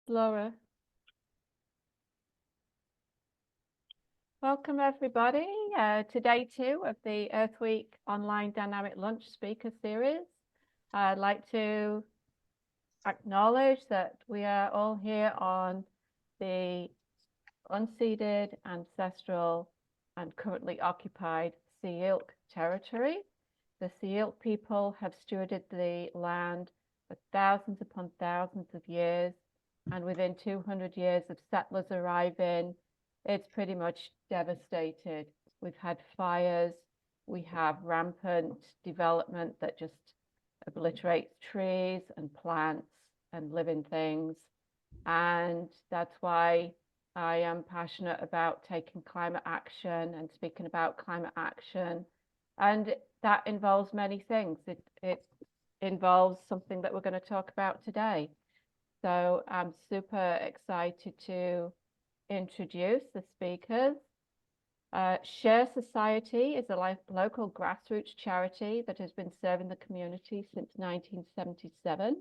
Laura. Welcome everybody to day 2 of the Earth Week online dynamic lunch speaker series. I'd like to acknowledge that we are all here on the unceded, ancestral and currently occupied Syilx territory. The Syilx people have stewarded the land for thousands upon thousands of years, and within 200 years of settlers arriving, it's pretty much devastated. We've had fires, we have rampant development that just obliterates trees and plants and living things. And that's why I am passionate about taking climate action and speaking about climate action. And that involves many things. It involves something that we're going to talk about today. So I'm super excited to introduce the speakers. SHARE Society is a local grassroots charity that has been serving the community since 1977.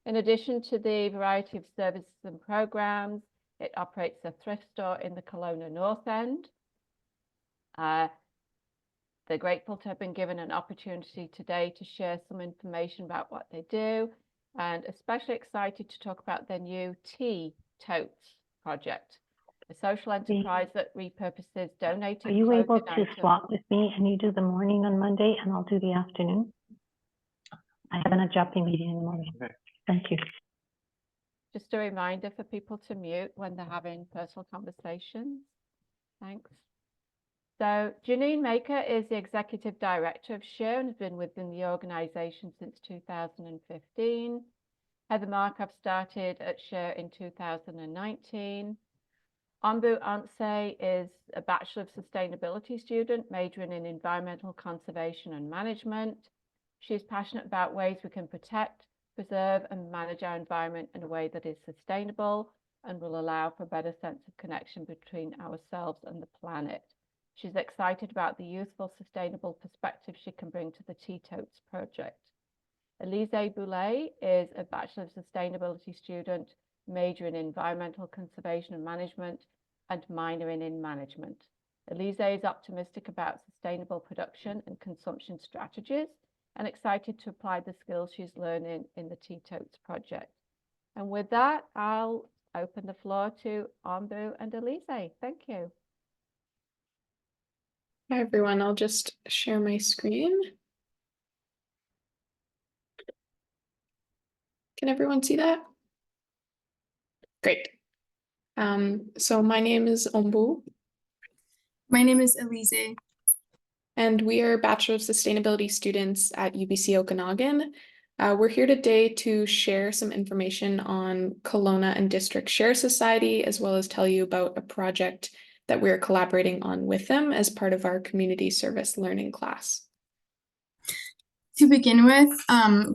In addition to the variety of services and programs, it operates a thrift store in the Kelowna North End. They're grateful to have been given an opportunity today to share some information about what they do, and especially excited to talk about their new Tee Totes project, a social enterprise that repurposes donated Are you able to items. swap with me and you do the morning on Monday and I'll do the afternoon? I have an adjusting meeting in the morning. Okay. Thank you. Just a reminder for people to mute when they're having personal conversations. Thanks. So Janine Maker is the Executive Director of SHARE and has been within the organization since 2015. Heather Markov started at SHARE in 2019. Ombu Anse is a Bachelor of Sustainability student majoring in Environmental Conservation and Management. She's passionate about ways we can protect, preserve and manage our environment in a way that is sustainable and will allow for a better sense of connection between ourselves and the planet. She's excited about the youthful, sustainable perspective she can bring to the Tee Totes project. Elise Boulet is a Bachelor of Sustainability student majoring in Environmental Conservation and Management and minoring in Management. Elise is optimistic about sustainable production and consumption strategies and excited to apply the skills she's learning in the Tee Totes project. And with that, I'll open the floor to Ombu and Elise. Thank you. Hi, everyone. I'll just share my screen. Can everyone see that? Great. So my name is Ombu. My name is Elise. And we are Bachelor of Sustainability students at UBCO Okanagan. We're here today to share some information on Kelowna and District SHARE Society, as well as tell you about a project that we're collaborating on with them as part of our community service learning class. To begin with,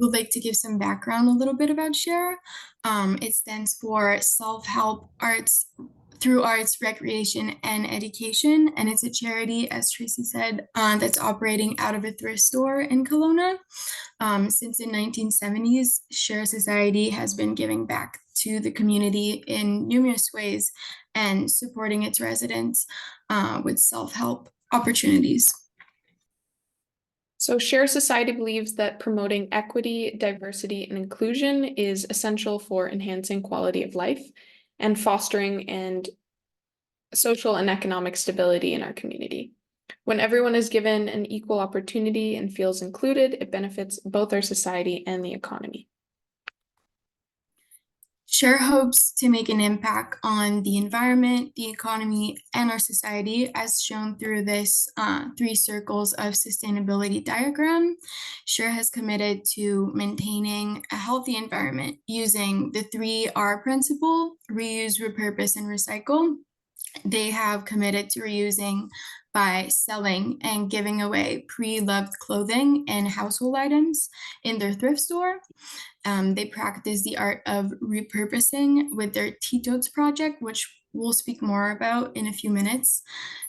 we'd like to give some background a little bit about SHARE. It stands for Self-Help Arts through Arts, Recreation, and Education, and it's a charity, as Tracy said, that's operating out of a thrift store in Kelowna. Since the 1970s, SHARE Society has been giving back to the community in numerous ways and supporting its residents with self-help opportunities. So SHARE Society believes that promoting equity, diversity, and inclusion is essential for enhancing quality of life and fostering and social and economic stability in our community. When everyone is given an equal opportunity and feels included, it benefits both our society and the economy. SHARE hopes to make an impact on the environment, the economy, and our society, as shown through this 3 circles of sustainability diagram. SHARE has committed to maintaining a healthy environment using the 3R principle: reuse, repurpose, and recycle. They have committed to reusing by selling and giving away pre-loved clothing and household items in their thrift store. They practice the art of repurposing with their Tee Totes project, which we'll speak more about in a few minutes.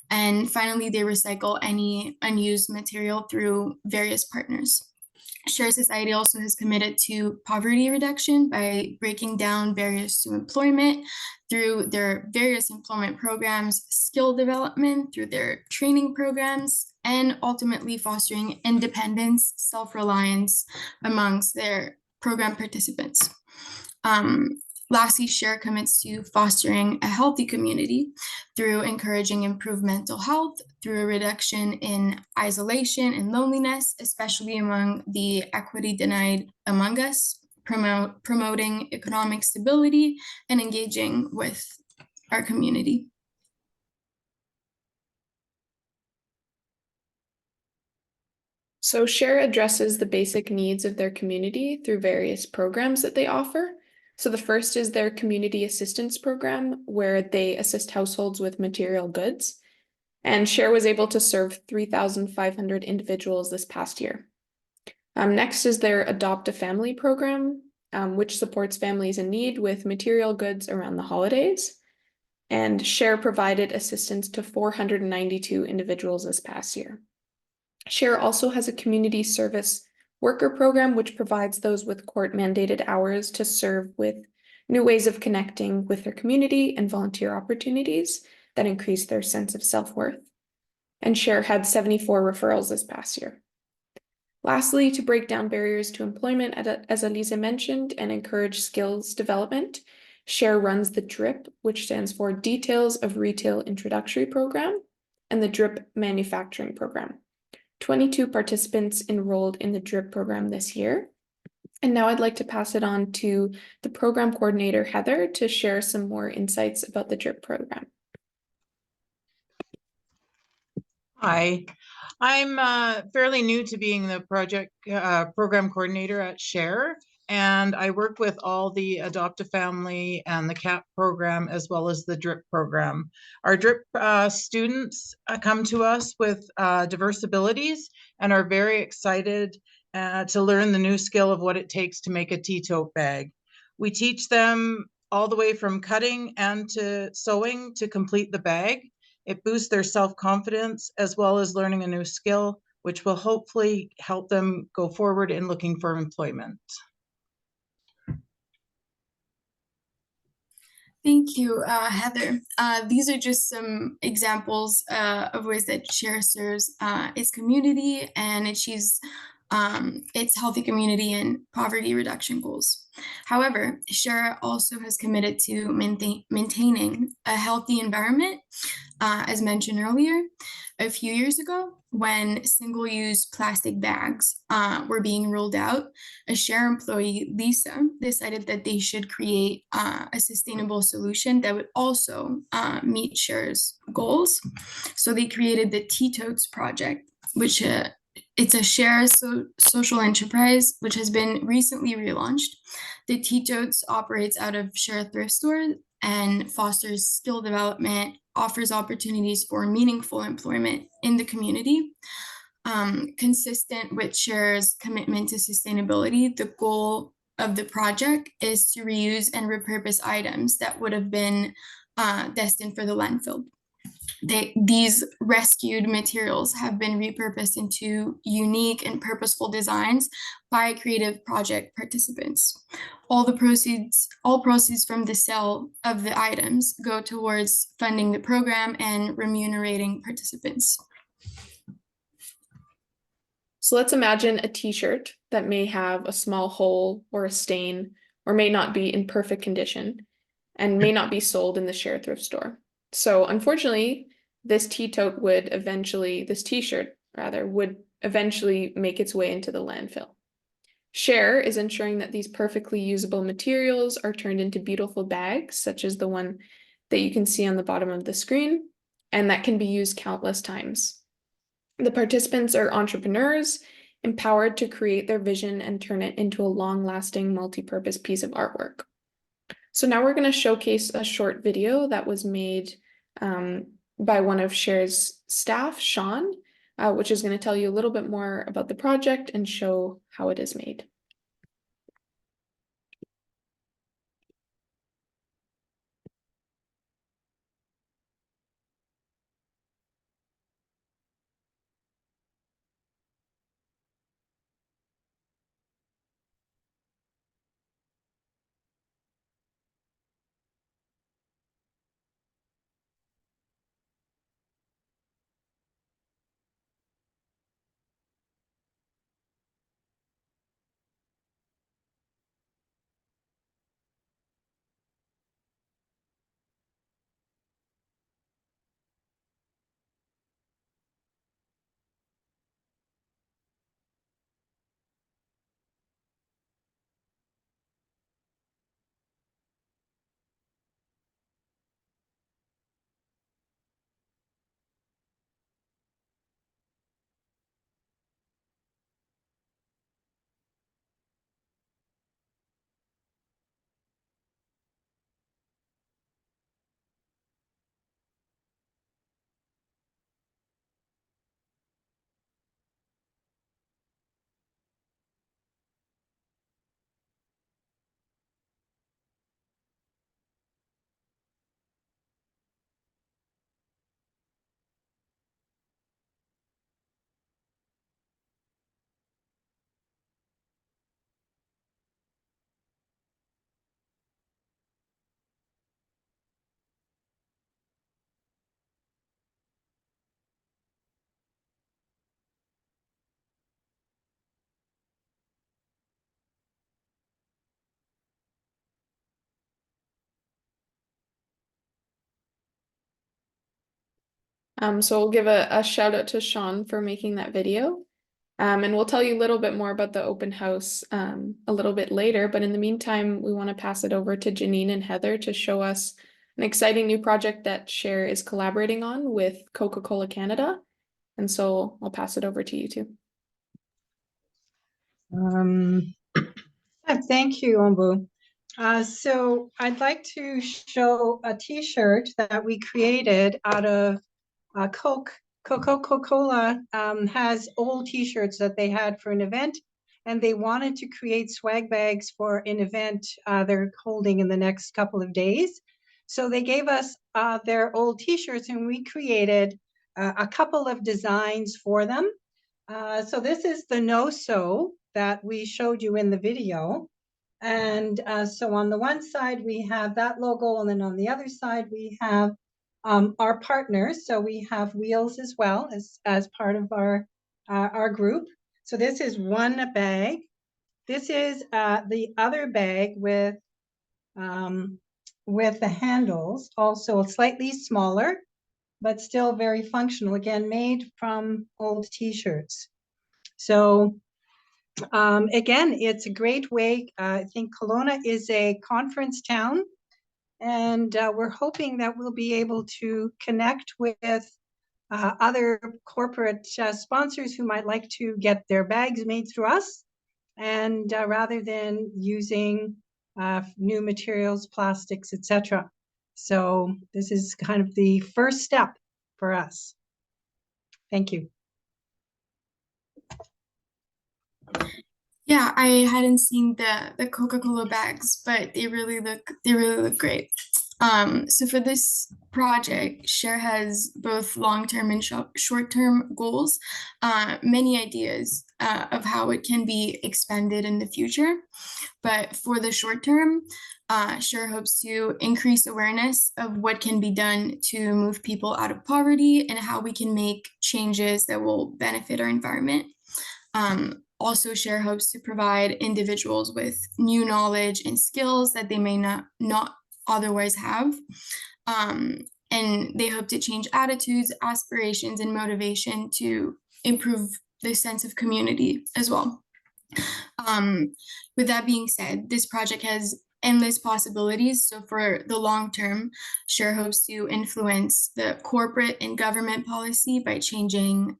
And finally, they recycle any unused material through various partners. SHARE Society also has committed to poverty reduction by breaking down barriers to employment through their various employment programs, skill development through their training programs, and ultimately fostering independence, self-reliance amongst their program participants. Lastly, SHARE commits to fostering a healthy community through encouraging improved mental health, through a reduction in isolation and loneliness, especially among the equity denied among us, promoting economic stability and engaging with our community. So SHARE addresses the basic needs of their community through various programs that they offer. So the first is their community assistance program, where they assist households with material goods. And SHARE was able to serve 3,500 individuals this past year. Next is their Adopt a Family program, which supports families in need with material goods around the holidays. And SHARE provided assistance to 492 individuals this past year. SHARE also has a community service worker program, which provides those with court-mandated hours to serve with new ways of connecting with their community and volunteer opportunities that increase their sense of self-worth. And SHARE had 74 referrals this past year. Lastly, to break down barriers to employment, as Elisa mentioned, and encourage skills development, SHARE runs the DRIP, which stands for Details of Retail Introductory Program, and the DRIP Manufacturing Program. 22 participants enrolled in the DRIP program this year. And now I'd like to pass it on to the program coordinator, Heather, to share some more insights about the DRIP program. Hi, I'm fairly new to being the program coordinator at SHARE, and I work with all the Adopt a Family and the CAP program as well as the DRIP program. Our DRIP students come to us with diverse abilities and are very excited to learn the new skill of what it takes to make a Tee Tote bag. We teach them all the way from cutting and to sewing to complete the bag. It boosts their self-confidence as well as learning a new skill, which will hopefully help them go forward in looking for employment. Thank you, Heather. These are just some examples of ways that SHARE serves its community and achieves its healthy community and poverty reduction goals. However, SHARE also has committed to maintaining a healthy environment. As mentioned earlier, a few years ago, when single-use plastic bags were being rolled out, a SHARE employee, Lisa, decided that they should create a sustainable solution that would also meet SHARE's goals. So they created the Tee Totes project, which it's a SHARE social enterprise, which has been recently relaunched. The Tee Totes operates out of SHARE thrift store and fosters skill development, offers opportunities for meaningful employment in the community. Consistent with SHARE's commitment to sustainability, the goal of the project is to reuse and repurpose items that would have been destined for the landfill. These rescued materials have been repurposed into unique and purposeful designs by creative project participants. All proceeds from the sale of the items go towards funding the program and remunerating participants. So let's imagine a t-shirt that may have a small hole or a stain, or may not be in perfect condition, and may not be sold in the SHARE thrift store. So unfortunately, this t-shirt would eventually make its way into the landfill. SHARE is ensuring that these perfectly usable materials are turned into beautiful bags, such as the one that you can see on the bottom of the screen, and that can be used countless times. The participants are entrepreneurs, empowered to create their vision and turn it into a long-lasting multi-purpose piece of artwork. So now we're going to showcase a short video that was made by one of SHARE's staff, Sean, which is going to tell you a little bit more about the project and show how it is made. So we'll give a shout out to Sean for making that video. And we'll tell you a little bit more about the open house a little bit later. But in the meantime, we want to pass it over to Janine and Heather to show us an exciting new project that SHARE is collaborating on with Coca-Cola Canada. And so I'll pass it over to you two. Thank you, Ombu. So I'd like to show a T-shirt that we created out of Coca-Cola has old T-shirts that they had for an event, and they wanted to create swag bags for an event they're holding in the next couple of days. So they gave us their old T-shirts, and we created a couple of designs for them. So this is the no-sew that we showed you in the video. And so on the one side, we have that logo, and then on the other side, we have our partners. So we have Wheels as well as part of our group. So this is one bag. This is the other bag with the handles, also slightly smaller, but still very functional. Again, made from old T-shirts. So again, it's a great way. I think Kelowna is a conference town, and we're hoping that we'll be able to connect with other corporate sponsors who might like to get their bags made through us, and rather than using new materials, plastics, etc. So this is kind of the first step for us. Thank you. Yeah, I hadn't seen the Coca-Cola bags, but they really look great. So for this project, SHARE has both long-term and short-term goals, many ideas of how it can be expanded in the future. But for the short term, SHARE hopes to increase awareness of what can be done to move people out of poverty and how we can make changes that will benefit our environment. Also, SHARE hopes to provide individuals with new knowledge and skills that they may not otherwise have. And they hope to change attitudes, aspirations, and motivation to improve the sense of community as well. With that being said, this project has endless possibilities. So for the long term, SHARE hopes to influence the corporate and government policy by changing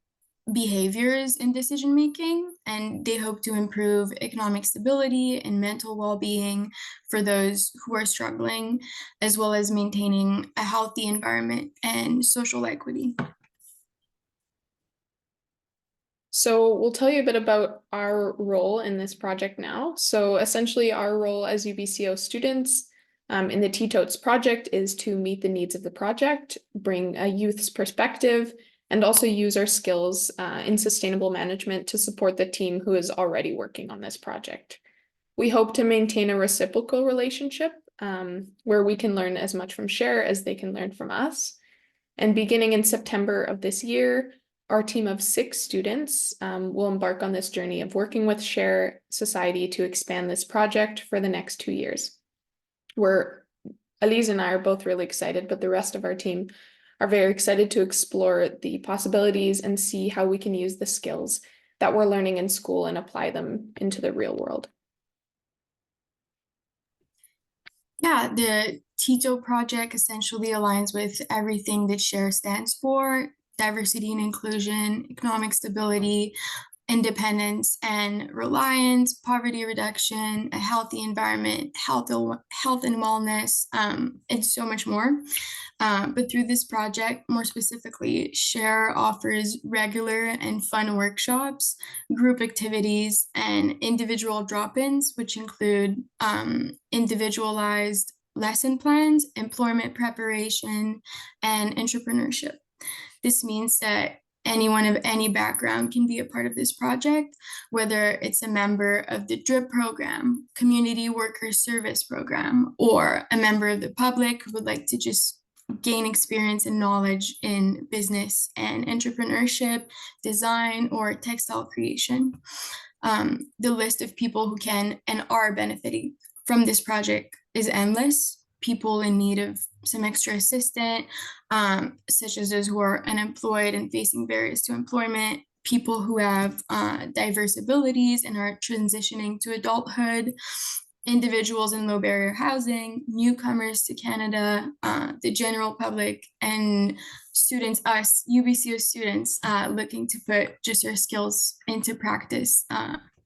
behaviors in decision making, and they hope to improve economic stability and mental well-being for those who are struggling, as well as maintaining a healthy environment and social equity. So we'll tell you a bit about our role in this project now. So essentially our role as UBCO students in the Tee Totes project is to meet the needs of the project, bring a youth's perspective, and also use our skills in sustainable management to support the team who is already working on this project. We hope to maintain a reciprocal relationship where we can learn as much from SHARE as they can learn from us. And beginning in September of this year, our team of 6 students will embark on this journey of working with SHARE Society to expand this project for the next 2 years. Elise and I are both really excited, but the rest of our team are very excited to explore the possibilities and see how we can use the skills that we're learning in school and apply them into the real world. Yeah, the Tee Totes project essentially aligns with everything that SHARE stands for: diversity and inclusion, economic stability, independence and reliance, poverty reduction, a healthy environment, health and wellness, and so much more. But through this project, more specifically, SHARE offers regular and fun workshops, group activities, and individual drop-ins, which include individualized lesson plans, employment preparation, and entrepreneurship. This means that anyone of any background can be a part of this project, whether it's a member of the DRIP program, community worker service program, or a member of the public who would like to just gain experience and knowledge in business and entrepreneurship, design, or textile creation. The list of people who can and are benefiting from this project is endless. people in need of some extra assistance, such as those who are unemployed and facing barriers to employment, people who have diverse abilities and are transitioning to adulthood, individuals in low barrier housing, newcomers to Canada, the general public, and students, us UBCO students, looking to put just our skills into practice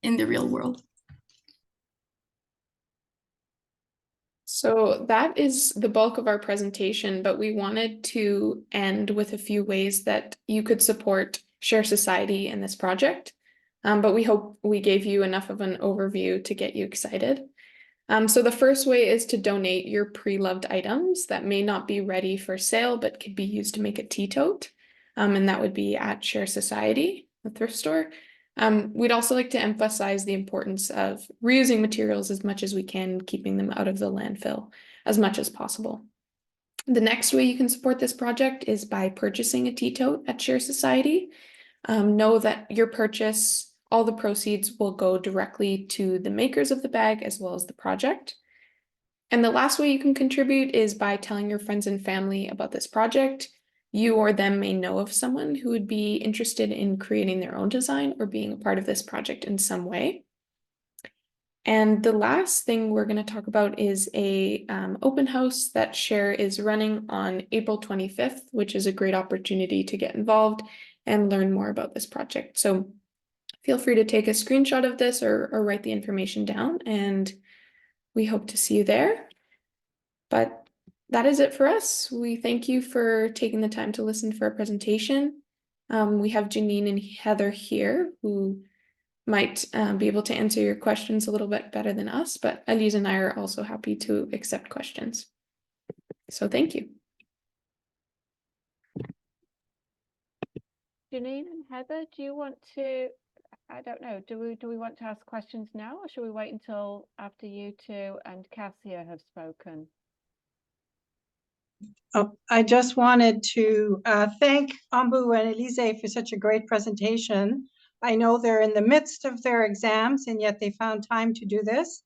in the real world. So that is the bulk of our presentation, but we wanted to end with a few ways that you could support Share Society in this project. But we hope we gave you enough of an overview to get you excited. So the first way is to donate your pre-loved items that may not be ready for sale, but could be used to make a Tee Tote. And that would be at Share Society, the thrift store. We'd also like to emphasize the importance of reusing materials as much as we can, keeping them out of the landfill as much as possible. The next way you can support this project is by purchasing a Tee Tote at Share Society. Know that your purchase, all the proceeds will go directly to the makers of the bag as well as the project. And the last way you can contribute is by telling your friends and family about this project. You or them may know of someone who would be interested in creating their own design or being a part of this project in some way. And the last thing we're going to talk about is a open house that Share is running on April 25th, which is a great opportunity to get involved and learn more about this project. So feel free to take a screenshot of this or write the information down, and we hope to see you there. But that is it for us. We thank you for taking the time to listen for our presentation. We have Janine and Heather here who might be able to answer your questions a little bit better than us, but Elise and I are also happy to accept questions. So thank you. Janine and Heather, do you want to, I don't know, do we want to ask questions now, or should we wait until after you two and Cassia have spoken? Oh, I just wanted to thank Ambu and Elise for such a great presentation. I know they're in the midst of their exams, and yet they found time to do this.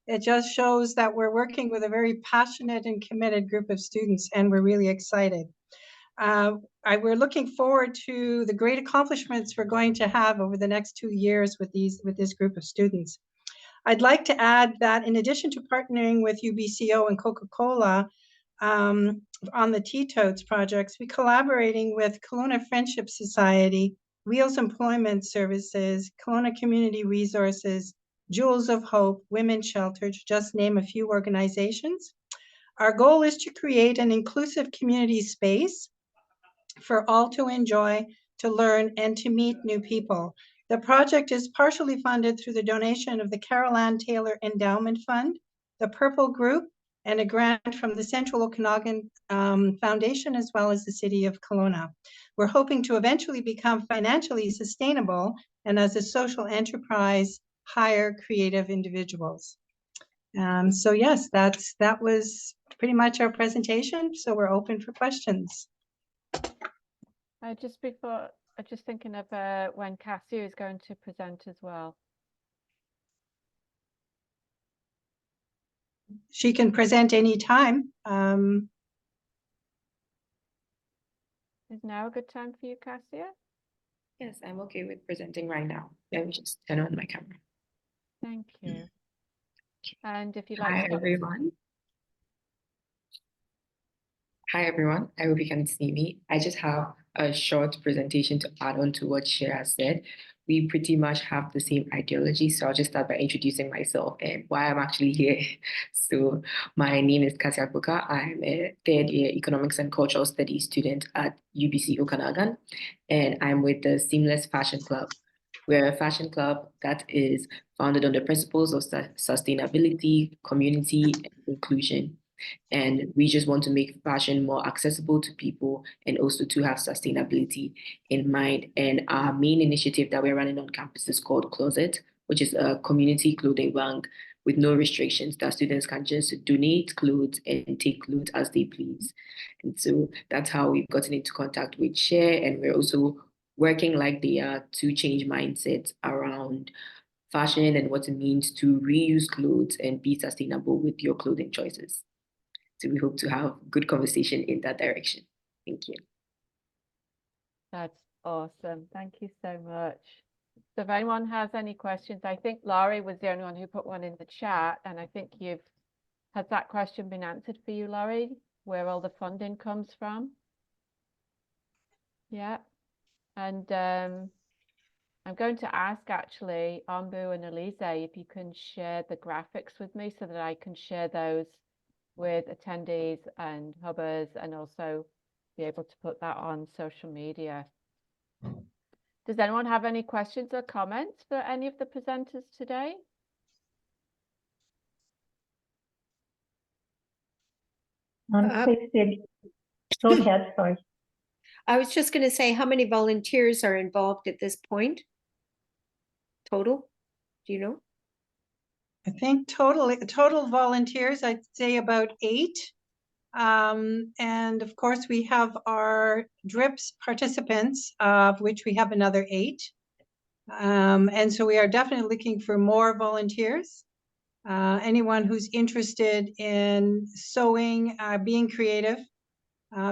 It just shows that we're working with a very passionate and committed group of students, and we're really excited. We're looking forward to the great accomplishments we're going to have over the next 2 years with this group of students. I'd like to add that in addition to partnering with UBCO and Coca-Cola on the Tee Totes projects, we're collaborating with Kelowna Friendship Society, Wheels Employment Services, Kelowna Community Resources, Jewels of Hope, Women's Shelter, to just name a few organizations. Our goal is to create an inclusive community space for all to enjoy, to learn, and to meet new people. The project is partially funded through the donation of the Carol Ann Taylor Endowment Fund, the Purple Group, and a grant from the Central Okanagan Foundation, as well as the City of Kelowna. We're hoping to eventually become financially sustainable and, as a social enterprise, hire creative individuals. So yes, that was pretty much our presentation. So we're open for questions. Just thinking of when Cassia is going to present as well. She can present anytime. Is now a good time for you, Cassia? Yes, I'm okay with presenting right now. Let me just turn on my camera. Thank you. And if you'd like Hi, to start. everyone. Hi, everyone. I hope you can see me. I just have a short presentation to add on to what Share has said. We pretty much have the same ideology, so I'll just start by introducing myself and why I'm actually here. So my name is Cassia Buka. I'm a third-year Economics and Cultural Studies student at UBCO Okanagan, and I'm with the Seamless Fashion Club. We're a fashion club that is founded on the principles of sustainability, community, and inclusion. And we just want to make fashion more accessible to people and also to have sustainability in mind. And our main initiative that we're running on campus is called Closet, which is a community clothing bank with no restrictions that students can just donate clothes and take clothes as they please. And so that's how we've gotten into contact with Share, and we're also working like they are to change mindsets around fashion and what it means to reuse clothes and be sustainable with your clothing choices. So we hope to have good conversation in that direction. Thank you. That's awesome. Thank you so much. So if anyone has any questions, I think Laurie was the only one who put one in the chat, and I think has that question been answered for you, Laurie, where all the funding comes from? Yeah. And I'm going to ask actually Ambu and Elise if you can share the graphics with me so that I can share those with attendees and hubbers, and also be able to put that on social media. Does anyone have any questions or comments for any of the presenters today? Tracy, go ahead, sorry. I was just going to say, how many volunteers are involved at this point? Total? Do you know? I think total volunteers, I'd say about 8. And of course, we have our DRIPS participants, of which we have another 8. And so we are definitely looking for more volunteers. Anyone who's interested in sewing, being creative,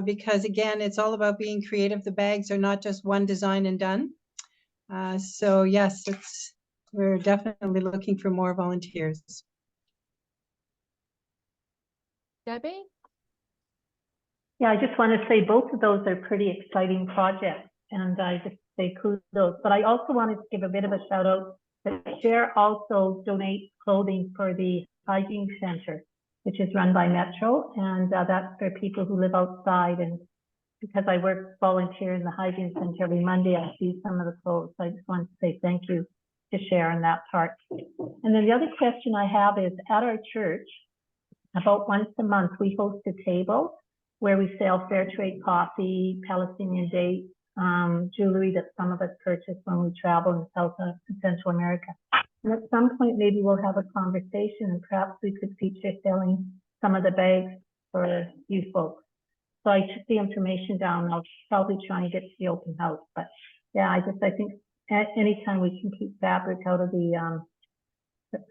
because again, it's all about being creative. The bags are not just one design and done. So yes, we're definitely looking for more volunteers. Debbie? Yeah, I just want to say both of those are pretty exciting projects, and I just say kudos. But I also wanted to give a bit of a shout out that SHARE also donates clothing for the hygiene center, which is run by Metro, and that's for people who live outside. And because I volunteer in the hygiene center every Monday, I see some of the clothes. I just want to say thank you to SHARE on that part. And then the other question I have is, at our church, about once a month, we host a table where we sell fair trade coffee, Palestinian dates, jewelry that some of us purchase when we travel in South and Central America. And at some point, maybe we'll have a conversation, and perhaps we could feature selling some of the bags for you folks. So I took the information down. I'll probably try and get to the open house. But yeah, I think anytime we can keep fabric out of the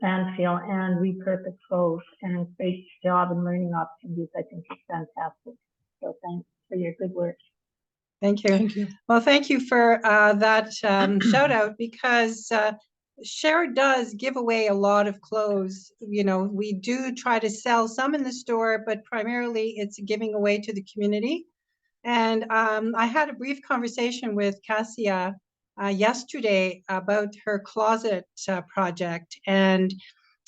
landfill and repurpose clothes and create job and learning opportunities, I think it's fantastic. So thanks for your good work. Thank you. Thank you. Well, thank you for that shout out, because SHARE does give away a lot of clothes. You know, we do try to sell some in the store, but primarily it's giving away to the community. And I had a brief conversation with Cassia yesterday about her closet project, and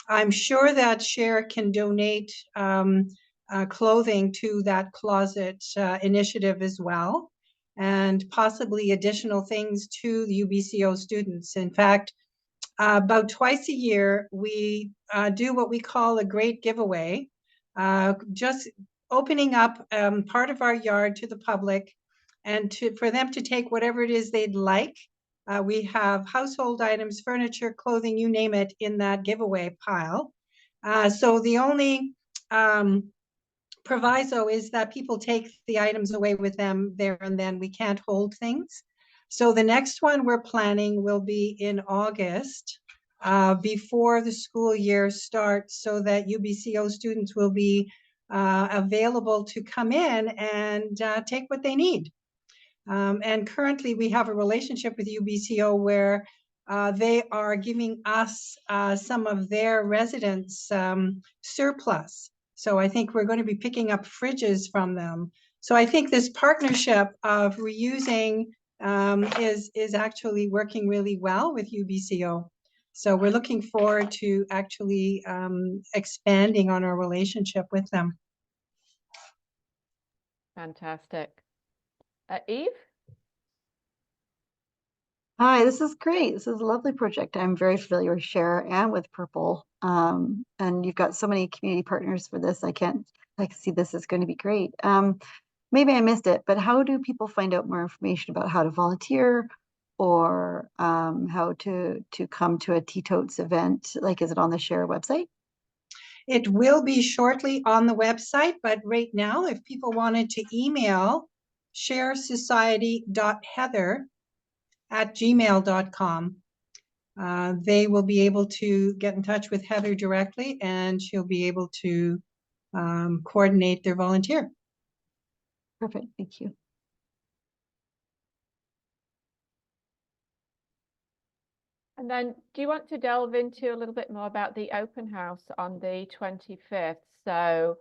I'm sure that SHARE can donate clothing to that closet initiative as well, and possibly additional things to the UBCO students. In fact, about twice a year, we do what we call a great giveaway, just opening up part of our yard to the public, and for them to take whatever it is they'd like. We have household items, furniture, clothing, you name it, in that giveaway pile. So the only proviso is that people take the items away with them there and then. We can't hold things. So the next one we're planning will be in August, before the school year starts, so that UBCO students will be available to come in and take what they need. And currently we have a relationship with UBCO where they are giving us some of their residents' surplus. So I think we're going to be picking up fridges from them. So I think this partnership of reusing is actually working really well with UBCO. So we're looking forward to actually expanding on our relationship with them. Fantastic. Eve? Hi, this is great. This is a lovely project. I'm very familiar with SHARE and with Purple. And you've got so many community partners for this. I see this is going to be great. Maybe I missed it, but how do people find out more information about how to volunteer, or how to come to a Tee Totes event? Like, is it on the SHARE website? It will be shortly on the website, but right now, if people wanted to email sharesociety.heather@gmail.com, they will be able to get in touch with Heather directly, and she'll be able to coordinate their volunteer. Perfect, thank you. And then do you want to delve into a little bit more about the open house on the 25th? So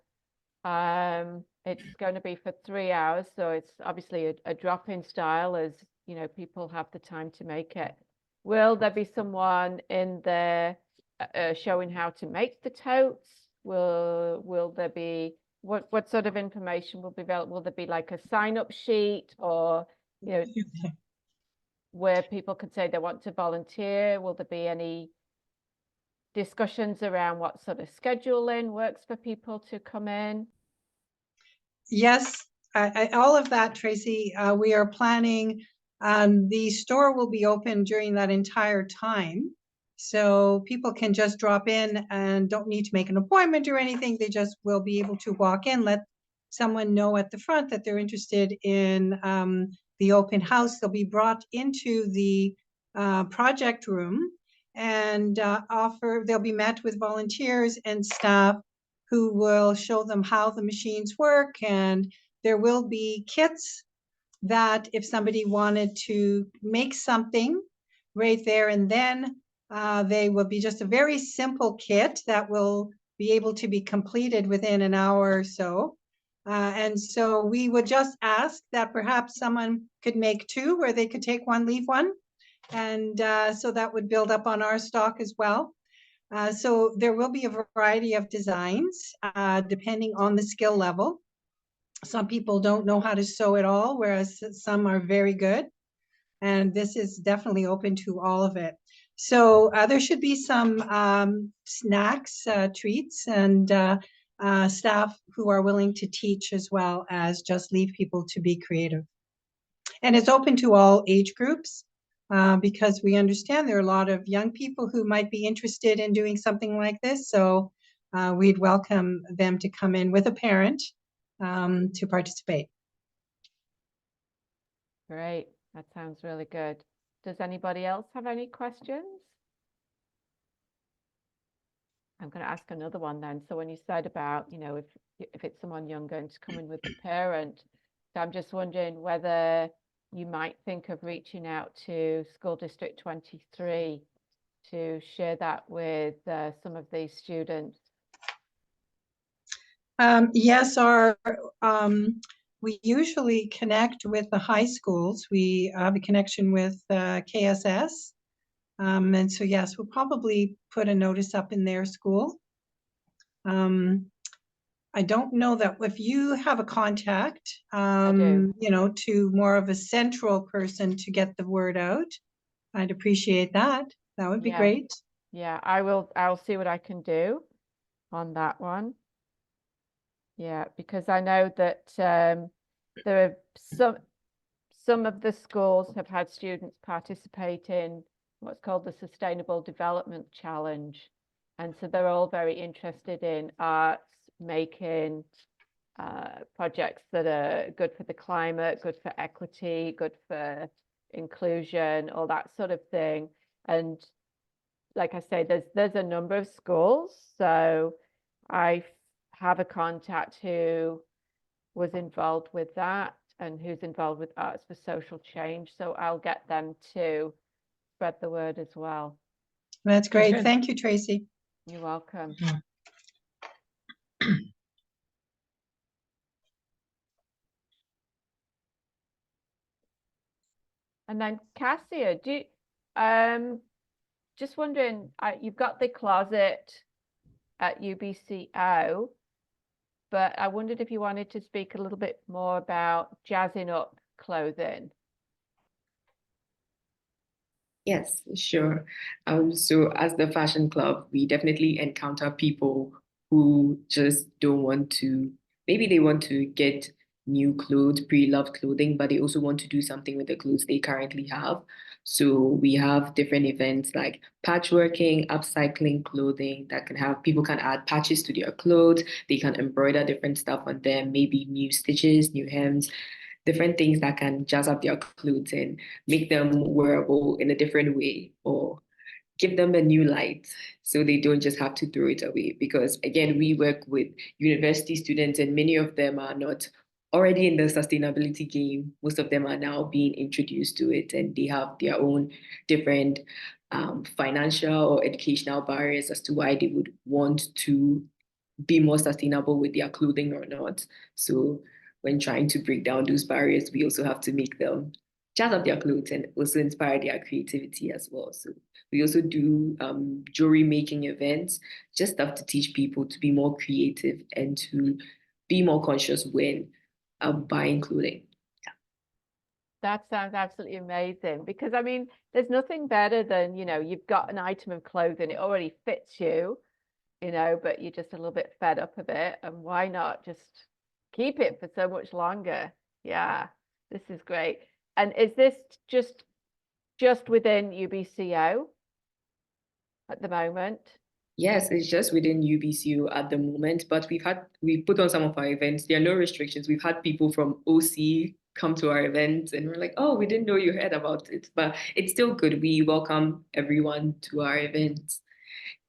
it's going to be for 3 hours. So it's obviously a drop-in style, as you know, people have the time to make it. Will there be someone in there showing how to make the totes? Will there be, what sort of information will be available? Will there be like a sign-up sheet, or, you know, where people can say they want to volunteer? Will there be any discussions around what sort of scheduling works for people to come in? Yes, all of that, Tracy. We are planning, the store will be open during that entire time. So people can just drop in and don't need to make an appointment or anything. They just will be able to walk in, let someone know at the front that they're interested in the open house. They'll be brought into the project room and they'll be met with volunteers and staff who will show them how the machines work. And there will be kits that if somebody wanted to make something right there and then, they will be just a very simple kit that will be able to be completed within an hour or so. And so we would just ask that perhaps someone could make 2, where they could take 1, leave 1. And so that would build up on our stock as well. So there will be a variety of designs depending on the skill level. Some people don't know how to sew at all, whereas some are very good. And this is definitely open to all of it. So there should be some snacks, treats, and staff who are willing to teach, as well as just leave people to be creative. And it's open to all age groups. Because we understand there are a lot of young people who might be interested in doing something like this. So we'd welcome them to come in with a parent to participate. Great, that sounds really good. Does anybody else have any questions? I'm going to ask another one then. So when you said about, you know, if it's someone young going to come in with a parent, so I'm just wondering whether you might think of reaching out to School District 23 to share that with some of these students. Yes, we usually connect with the high schools. We have a connection with KSS. And so, yes, we'll probably put a notice up in their school. I don't know that if you have a contact, you know, to more of a central person to get the word out, I'd appreciate that. That would be great. Yeah, I'll see what I can do on that one. Yeah, because I know that there are some of the schools have had students participate in what's called the Sustainable Development Challenge. And so they're all very interested in arts, making projects that are good for the climate, good for equity, good for inclusion, all that sort of thing. And like I say, there's a number of schools. So I have a contact who was involved with that and who's involved with Arts for Social Change. So I'll get them to spread the word as well. That's great. Okay. Thank you, Tracy. You're welcome. And then Cassia, just wondering, you've got the closet at UBCO, but I wondered if you wanted to speak a little bit more about jazzing up clothing. Yes, sure. So as the fashion club, we definitely encounter people who just don't want to, maybe they want to get new clothes, pre-loved clothing, but they also want to do something with the clothes they currently have. So we have different events like patchworking, upcycling clothing that can have, people can add patches to their clothes, they can embroider different stuff on them, maybe new stitches, new hems, different things that can jazz up their clothes and make them wearable in a different way, or give them a new light so they don't just have to throw it away. Because again, we work with university students and many of them are not already in the sustainability game. Most of them are now being introduced to it and they have their own different financial or educational barriers as to why they would want to be more sustainable with their clothing or not. So when trying to break down those barriers, we also have to make them jazz up their clothes and also inspire their creativity as well. So we also do jewelry making events, just stuff to teach people to be more creative and to be more conscious when buying clothing. That sounds absolutely amazing, because I mean, there's nothing better than, you know, you've got an item of clothing, it already fits you, you know, but you're just a little bit fed up of it. And why not just keep it for so much longer? Yeah, this is great. And is this just within UBCO at the moment? Yes, it's just within UBCO at the moment, but we put on some of our events. There are no restrictions. We've had people from OC come to our events and we're like, oh, we didn't know you heard about it, but it's still good. We welcome everyone to our events.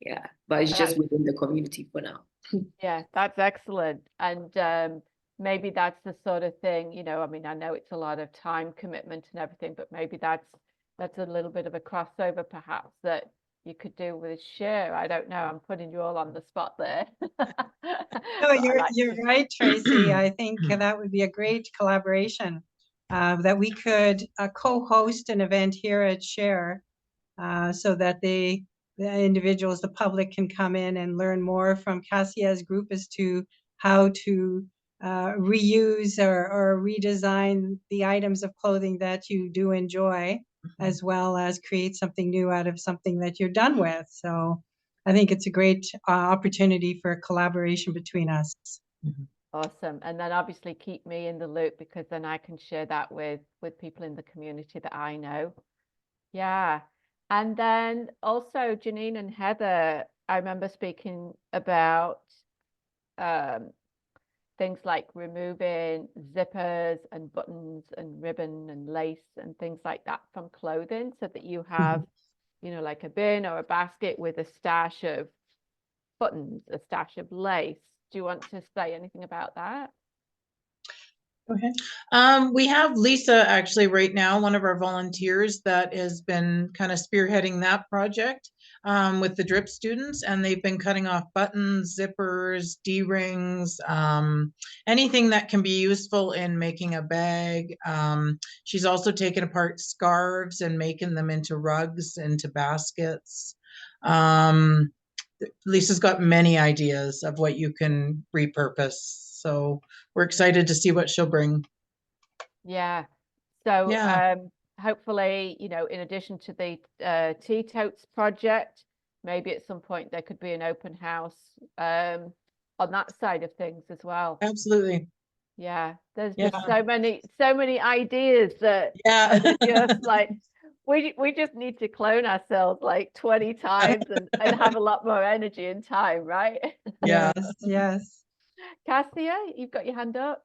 Yeah, but it's just within the community for now. Yeah, that's excellent. And maybe that's the sort of thing, you know, I mean, I know it's a lot of time commitment and everything, but maybe that's a little bit of a crossover perhaps that you could do with SHARE. I don't know. I'm putting you all on the spot there. No, you're right, Tracy. I think that would be a great collaboration, that we could co-host an event here at SHARE, so that the individuals, the public, can come in and learn more from Cassia's group as to how to reuse or redesign the items of clothing that you do enjoy, as well as create something new out of something that you're done with. So I think it's a great opportunity for collaboration between us. Awesome. And then obviously keep me in the loop, because then I can share that with people in the community that I know. Yeah. And then also Janine and Heather, I remember speaking about things like removing zippers and buttons and ribbon and lace and things like that from clothing, so that you have, you know, like a bin or a basket with a stash of buttons, a stash of lace. Do you want to say anything about that? Go ahead. We have Lisa actually right now, one of our volunteers that has been kind of spearheading that project with the drip students, and they've been cutting off buttons, zippers, D-rings, anything that can be useful in making a bag. She's also taken apart scarves and making them into rugs, into baskets. Lisa's got many ideas of what you can repurpose. So we're excited to see what she'll bring. Yeah. So Yeah. hopefully, you know, in addition to the Tee Totes project, maybe at some point there could be an open house on that side of things as well. Absolutely. Yeah. There's just so many ideas that Yeah. just like we just need to clone ourselves like 20 times and have a lot more energy and time, right? Yeah. Yes. Cassia, you've got your hand up.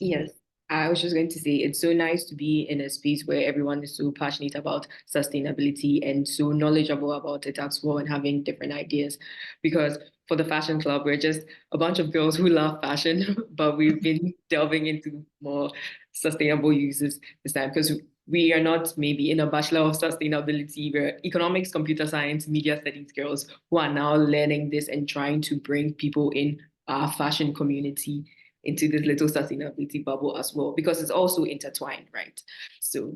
Yes, I was just going to say it's so nice to be in a space where everyone is so passionate about sustainability and so knowledgeable about it as well, and having different ideas. Because for the fashion club, we're just a bunch of girls who love fashion, but we've been delving into more sustainable uses this time, because we are not maybe in a Bachelor of Sustainability. We're economics, computer science, media studies girls who are now learning this and trying to bring people in our fashion community into this little sustainability bubble as well, because it's also intertwined, right? So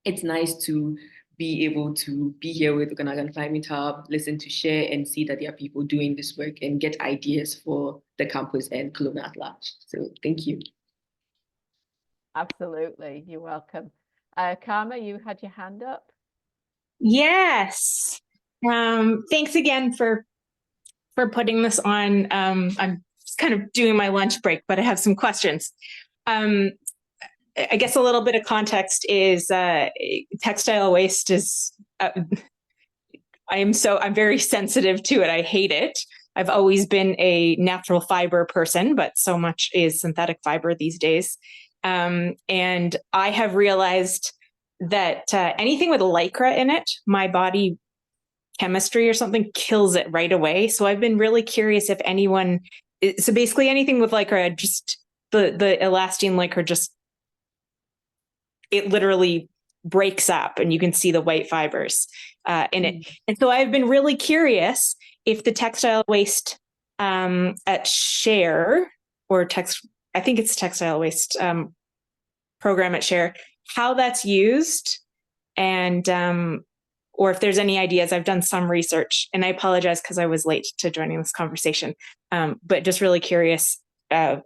it's nice to be able to be here with Okanagan Climate Hub, listen to SHARE, and see that there are people doing this work and get ideas for the campus and Kelowna at large. So thank you. Absolutely, you're welcome. Karma, you had your hand up. Yes. Thanks again for putting this on. I'm kind of doing my lunch break, but I have some questions. I guess a little bit of context is textile waste is, I'm very sensitive to it. I hate it. I've always been a natural fiber person, but so much is synthetic fiber these days. And I have realized that anything with lycra in it, my body chemistry or something kills it right away. So I've been really curious if anyone, so basically anything with lycra, just the elastine lycra, just, it literally breaks up and you can see the white fibers in it. And so I've been really curious if the textile waste at SHARE, or I think it's textile waste program at SHARE, how that's used, and or if there's any ideas. I've done some research, and I apologize because I was late to joining this conversation, but just really curious if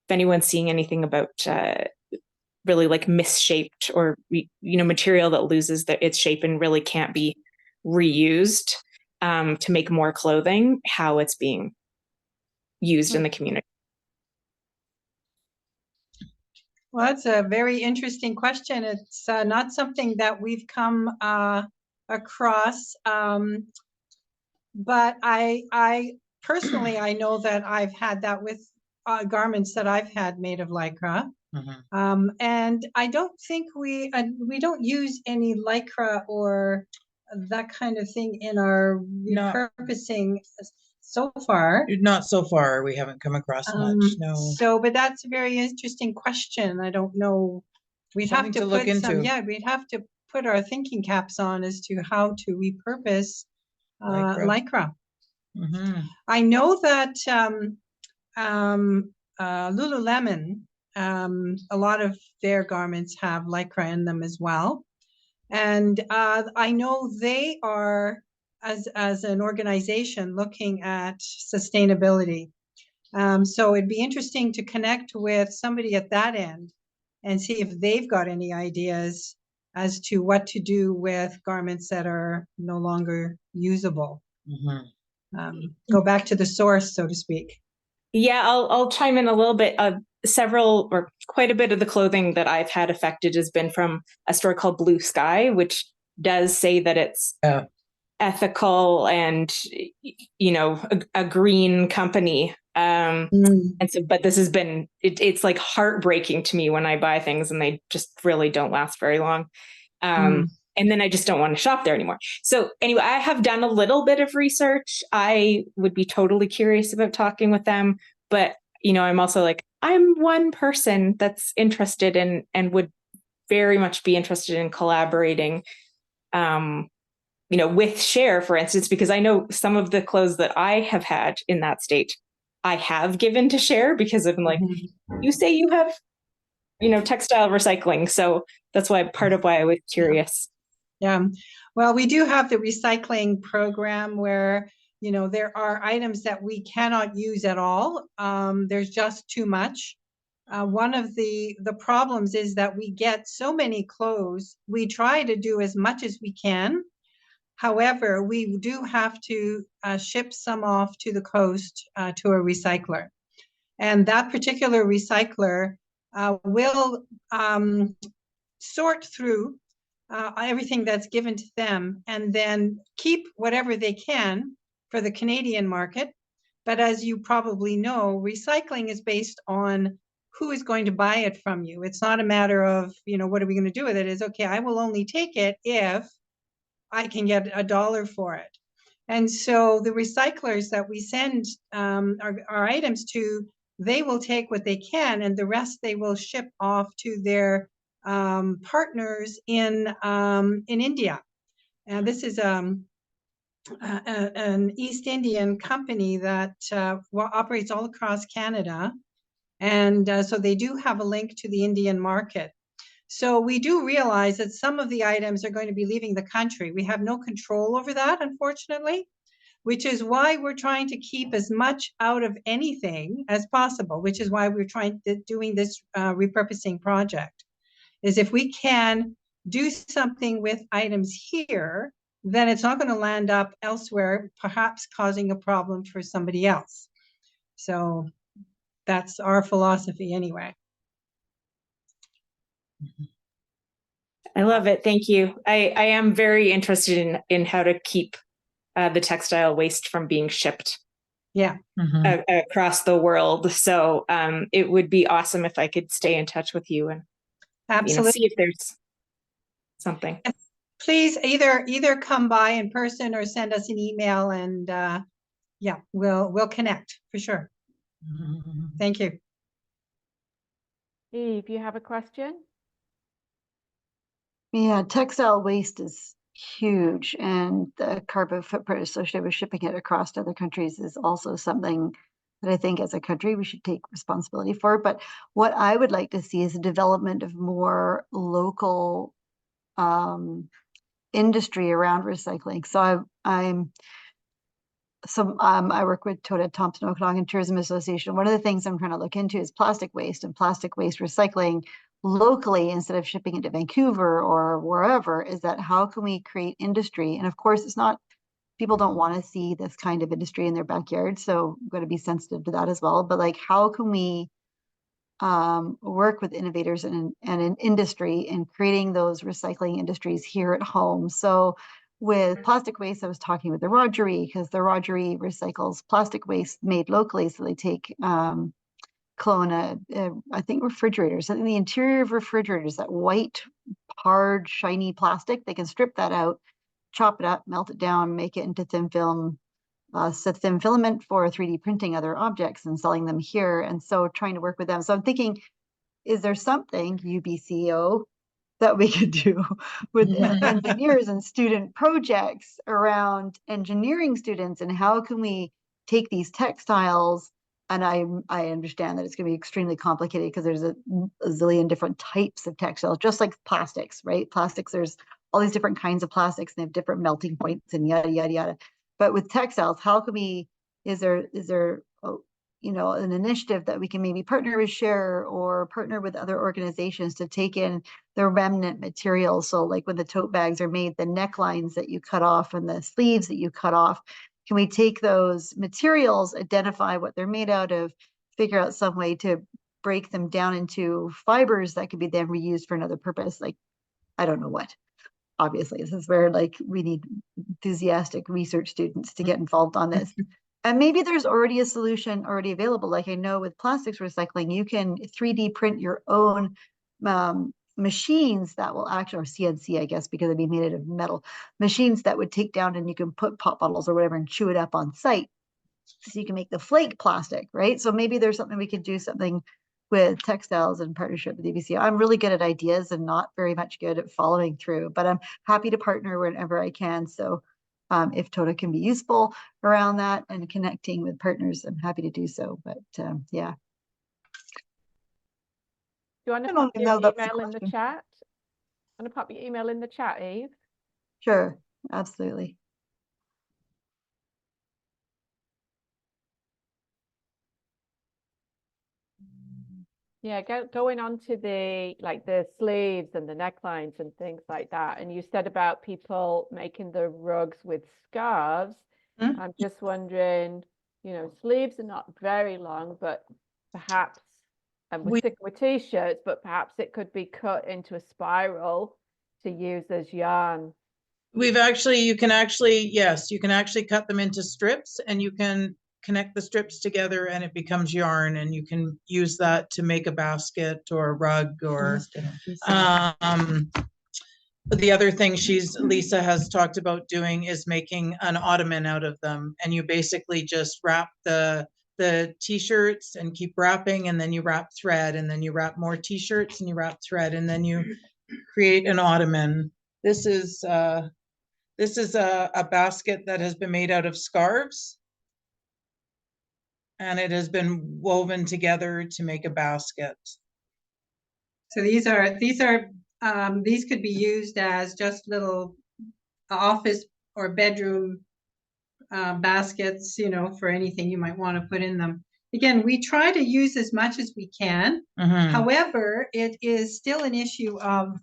anyone's seeing anything about really like misshaped or material that loses its shape and really can't be reused to make more clothing, how it's being used in the community. Well, that's a very interesting question. It's not something that we've come across, but I personally, I know that I've had that with garments that I've had made of lycra. And I don't think we don't use any lycra or that kind of thing in our repurposing so far. Not so far. We haven't come across much. No. So, but that's a very interesting question. I don't know. We'd have to look into. Yeah, we'd have to put our thinking caps on as to how to repurpose lycra. I know that Lululemon, a lot of their garments have lycra in them as well. And I know they are, as an organization, looking at sustainability. So it'd be interesting to connect with somebody at that end and see if they've got any ideas as to what to do with garments that are no longer usable. Go back to the source, so to speak. Yeah, I'll chime in a little bit. Several or quite a bit of the clothing that I've had affected has been from a store called Blue Sky, which does say that it's ethical and a green company. And so, but this has been it's like heartbreaking to me when I buy things and they just really don't last very long. And then I just don't want to shop there anymore. So anyway, I have done a little bit of research. I would be totally curious about talking with them, but I'm also like, I'm one person that's interested in and would very much be interested in collaborating, with SHARE, for instance, because I know some of the clothes that I have had in that state, I have given to SHARE because I'm like, you say you have, textile recycling. So that's part of why I was curious. Yeah. Well, we do have the recycling program where, there are items that we cannot use at all. There's just too much. One of the problems is that we get so many clothes. We try to do as much as we can. However, we do have to ship some off to the coast to a recycler. And that particular recycler will sort through everything that's given to them and then keep whatever they can for the Canadian market. But as you probably know, recycling is based on who is going to buy it from you. It's not a matter of, what are we going to do with it? It's okay, I will only take it if I can get $1 for it. And so the recyclers that we send our items to, they will take what they can and the rest they will ship off to their partners in India. And this is an East Indian company that operates all across Canada. And so they do have a link to the Indian market. So we do realize that some of the items are going to be leaving the country. We have no control over that, unfortunately, which is why we're trying to keep as much out of anything as possible, which is why we're doing this repurposing project. Is if we can do something with items here, then it's not going to land up elsewhere, perhaps causing a problem for somebody else. So that's our philosophy anyway. I love it. Thank you. I am very interested in how to keep the textile waste from being shipped across the world. So it would be awesome if I could stay in touch with you and absolutely see if there's something. Please either come by in person or send us an email, and yeah, we'll connect for sure. Thank you. Eve, you have a question? Yeah, textile waste is huge, and the carbon footprint associated with shipping it across to other countries is also something that I think as a country we should take responsibility for. But what I would like to see is a development of more local industry around recycling. So I work with Tee Totes, Thompson Okanagan Tourism Association. One of the things I'm trying to look into is plastic waste and plastic waste recycling locally instead of shipping it to Vancouver or wherever. Is that how can we create industry? And of course, it's not, people don't want to see this kind of industry in their backyard, so we've got to be sensitive to that as well. But like, how can we work with innovators and in industry in creating those recycling industries here at home? So with plastic waste, I was talking with the Rogery, because the Rogery recycles plastic waste made locally. So they take Kelowna, I think refrigerators, in the interior of refrigerators, that white, hard, shiny plastic, they can strip that out, chop it up, melt it down, make it into thin film, thin filament for 3D printing other objects and selling them here. And so trying to work with them. So I'm thinking, is there something, UBCO, that we could do with engineers and student projects around engineering students, and how can we take these textiles? And I understand that it's going to be extremely complicated because there's a zillion different types of textiles, just like plastics, right? Plastics, there's all these different kinds of plastics, and they have different melting points and yada, yada, yada. But with textiles, how can we, is there an initiative that we can maybe partner with SHARE or partner with other organizations to take in the remnant materials? So like when the tote bags are made, the necklines that you cut off and the sleeves that you cut off, can we take those materials, identify what they're made out of, figure out some way to break them down into fibers that could be then reused for another purpose? Like, I don't know what. Obviously, this is where like we need enthusiastic research students to get involved on this. And maybe there's already a solution already available. Like I know with plastics recycling, you can 3D print your own machines that will actually, or CNC, I guess, because it'd be made out of metal, machines that would take down and you can put pop bottles or whatever and chew it up on site. So you can make the flake plastic, right? So maybe there's something we could do something with textiles in partnership with UBCO. I'm really good at ideas and not very much good at following through, but I'm happy to partner whenever I can. So if Tee Totes can be useful around that and connecting with partners, I'm happy to do so. But yeah. Do you want to pop your email in the chat? Want to pop your email in the chat, Eve? Sure, absolutely. Yeah, going on to the sleeves and the necklines and things like that. And you said about people making the rugs with scarves. I'm just wondering, sleeves are not very long, but perhaps, and we're sticking with t-shirts, but perhaps it could be cut into a spiral to use as yarn. You can actually cut them into strips, and you can connect the strips together and it becomes yarn, and you can use that to make a basket or a rug or the other thing Lisa has talked about doing is making an ottoman out of them, and you basically just wrap the t-shirts and keep wrapping, and then you wrap thread, and then you wrap more t-shirts and you wrap thread, and then you create an ottoman. This is a basket that has been made out of scarves, and it has been woven together to make a basket. So these could be used as just little office or bedroom baskets, for anything you might want to put in them. Again, we try to use as much as we can. However, it is still an issue of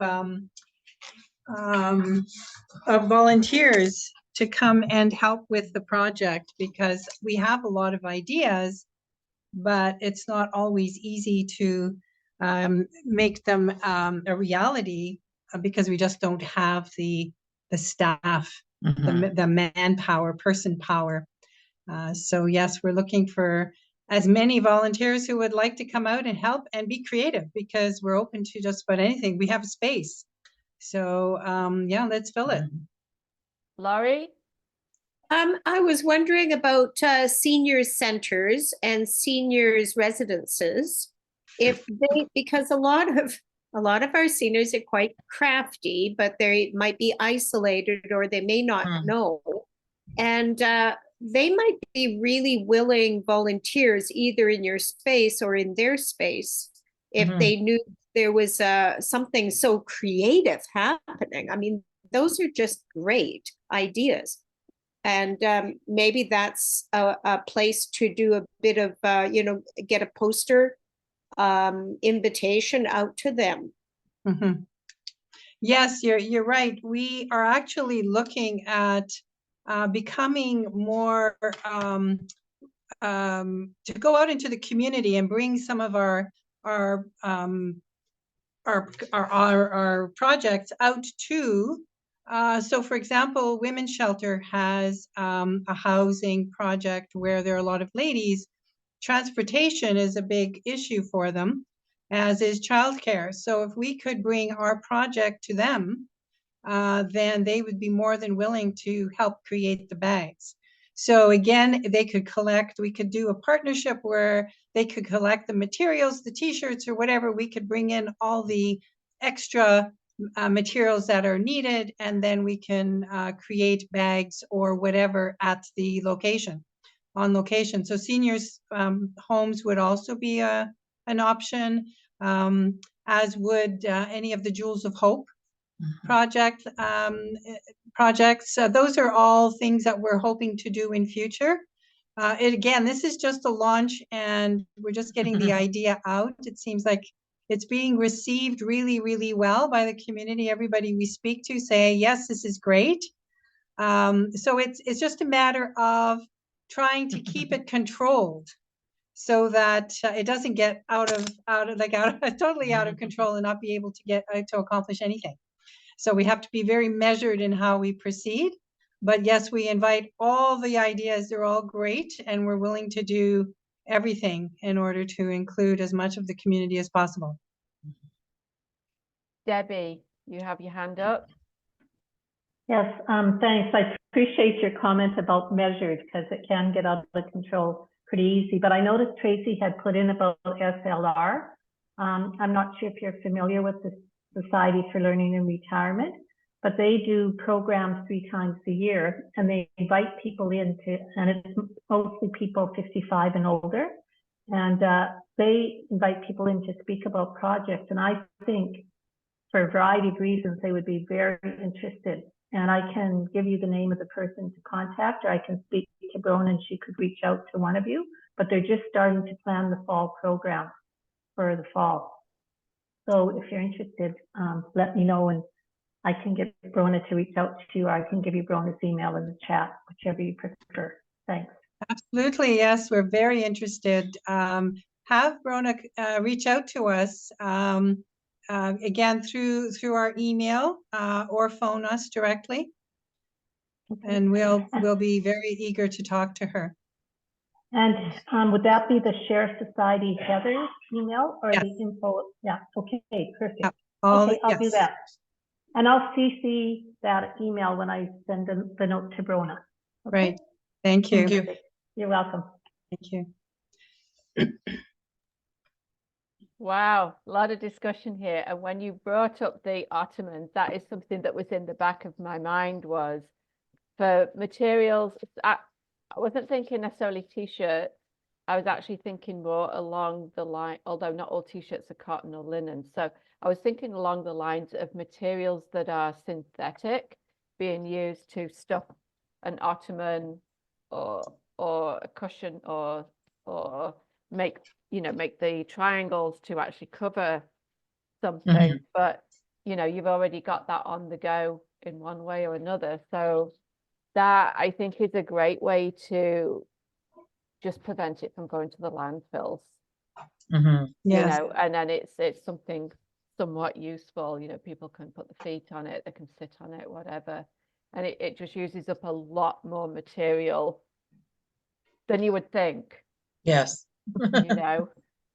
volunteers to come and help with the project, because we have a lot of ideas, but it's not always easy to make them a reality, because we just don't have the staff, the manpower, person power. So yes, we're looking for as many volunteers who would like to come out and help and be creative, because we're open to just about anything. We have a space. So yeah, let's fill it. Laurie? I was wondering about seniors centers and seniors residences. If they, because a lot of our seniors are quite crafty, but they might be isolated or they may not know. And they might be really willing volunteers either in your space or in their space if they knew there was something so creative happening. I mean, those are just great ideas. And maybe that's a place to do a bit of, get a poster invitation out to them. Yes, you're right. We are actually looking at becoming more to go out into the community and bring some of our projects out to. So for example, Women's Shelter has a housing project where there are a lot of ladies. Transportation is a big issue for them, as is childcare. So if we could bring our project to them, then they would be more than willing to help create the bags. So again, they could collect, we could do a partnership where they could collect the materials, the t-shirts or whatever. We could bring in all the extra materials that are needed, and then we can create bags or whatever at the location, on location. So seniors homes would also be an option, as would any of the Jewels of Hope projects. Those are all things that we're hoping to do in future. Again, this is just a launch and we're just getting the idea out. It seems like it's being received really, really well by the community. Everybody we speak to say, yes, this is great. So it's just a matter of trying to keep it controlled so that it doesn't get totally out of control and not be able to get to accomplish anything. So we have to be very measured in how we proceed. But yes, we invite all the ideas. They're all great. And we're willing to do everything in order to include as much of the community as possible. Debbie, you have your hand up. Yes, thanks. I appreciate your comment about measured because it can get out of control pretty easy. But I noticed Tracy had put in about SLR. I'm not sure if you're familiar with the Society for Learning and Retirement, but they do programs 3 times a year and they invite people into, and it's mostly people 55 and older, and they invite people in to speak about projects. And I think for a variety of reasons, they would be very interested. And I can give you the name of the person to contact, or I can speak to Brona and she could reach out to one of you, but they're just starting to plan the fall program for the fall. So if you're interested, let me know and I can get Brona to reach out to you, or I can give you Brona's email in the chat, whichever you prefer. Thanks. Absolutely, yes, we're very interested. Have Brona reach out to us again through our email or phone us directly, and we'll be very eager to talk to her. And would that be the Share Society Heather's email or the info? Yeah, okay, perfect. Yeah, okay, I'll do that. And I'll CC that email when I send the note to Brona. Okay? Right, thank you. Thank you. You're welcome. Thank you. Wow, a lot of discussion here. And when you brought up the Ottomans, that is something that was in the back of my mind, was for materials. I wasn't thinking necessarily t-shirt. I was actually thinking more along the line, although not all t-shirts are cotton or linen. So I was thinking along the lines of materials that are synthetic being used to stuff an ottoman or a cushion or make the triangles to actually cover something. But you've already got that on the go in one way or another. So that, I think, is a great way to just prevent it from going to the landfills. Yes. And then it's something somewhat useful. People can put the feet on it, they can sit on it, whatever, and it just uses up a lot more material than you would think. Yes.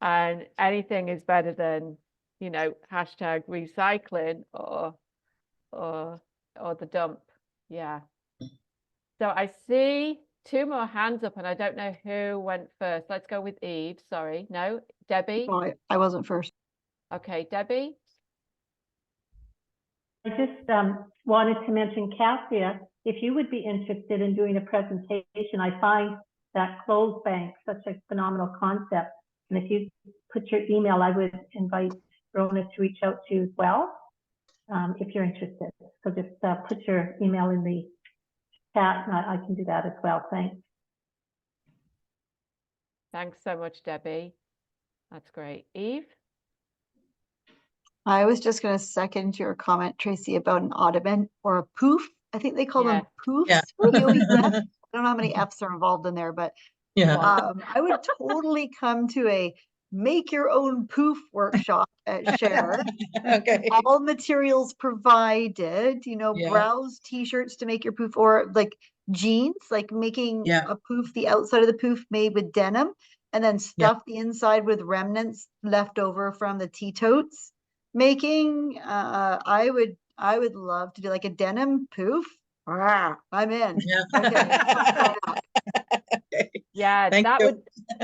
And anything is better than hashtag recycling or or the dump. Yeah. So I see 2 more hands up and I don't know who went first. Let's go with Eve. Sorry. No, Debbie. Oh, I wasn't first. Okay, Debbie. I just wanted to mention, Cassia, if you would be interested in doing a presentation, I find that clothes bank such a phenomenal concept. And if you put your email, I would invite Rona to reach out to you as well, if you're interested. So just put your email in the chat and I can do that as well. Thanks. Thanks so much, Debbie. That's great. Eve? I was just going to second your comment, Tracy, about an ottoman or a poof. I think they call them poofs. Yeah. P-O-E-F. I don't know how many F's are involved in there, but Yeah. I would totally come to a make your own poof workshop at Share. Okay. All materials provided, you know, Yeah. browse t-shirts to make your poof, or like jeans, like making Yeah. a poof, the outside of the poof made with denim, and then stuff the inside with remnants left over from the Tee Totes making. I would love to do like a denim poof. I'm in. Yeah. Okay. Yeah, Thank that you. would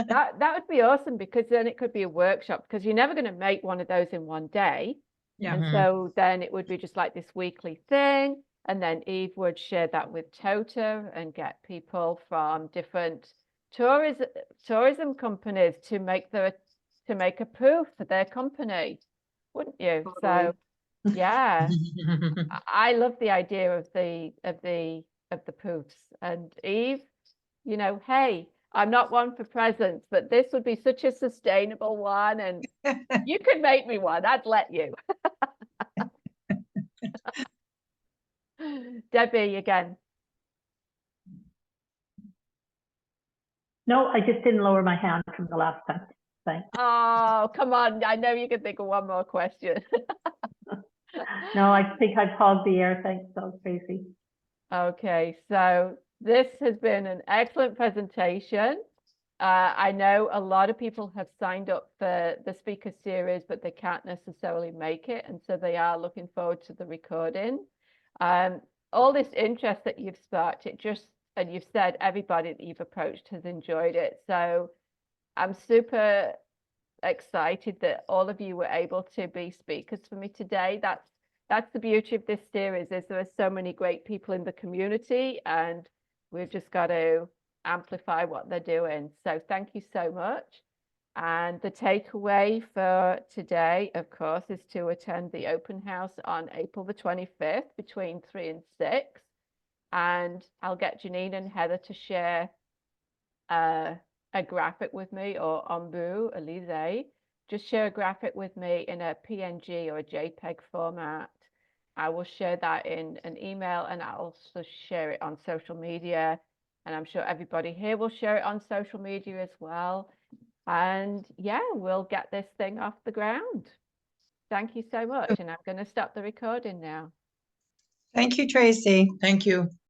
that would be awesome, because then it could be a workshop, because you're never going to make one of those in one day. Yeah. And so then it would be just like this weekly thing. And then Eve would share that with Tota and get people from different tourism companies to make a poof for their company, wouldn't you? Totally. So yeah, I love the idea of the poofs. And Eve, you know, hey, I'm not one for presents, but this would be such a sustainable one, and you could make me one. I'd let you. Debbie again. No, I just didn't lower my hand from the last time. Thanks. Oh, come on. I know you can think of one more question. No, I think I've hogged the air. Thanks, so Tracy. Okay, so this has been an excellent presentation. I know a lot of people have signed up for the speaker series, but they can't necessarily make it. And so they are looking forward to the recording. All this interest that you've sparked, and you've said everybody that you've approached has enjoyed it. So I'm super excited that all of you were able to be speakers for me today. That's the beauty of this series, is there are so many great people in the community, and we've just got to amplify what they're doing. So thank you so much. And the takeaway for today, of course, is to attend the open house on April the 25th between 3 and 6. And I'll get Janine and Heather to share a graphic with me, or Ombu, Elise, just share a graphic with me in a PNG or a JPEG format. I will share that in an email, and I'll also share it on social media. And I'm sure everybody here will share it on social media as well. And yeah, we'll get this thing off the ground. Thank you so much. And I'm going to stop the recording now. Thank you, Tracy. Thank you.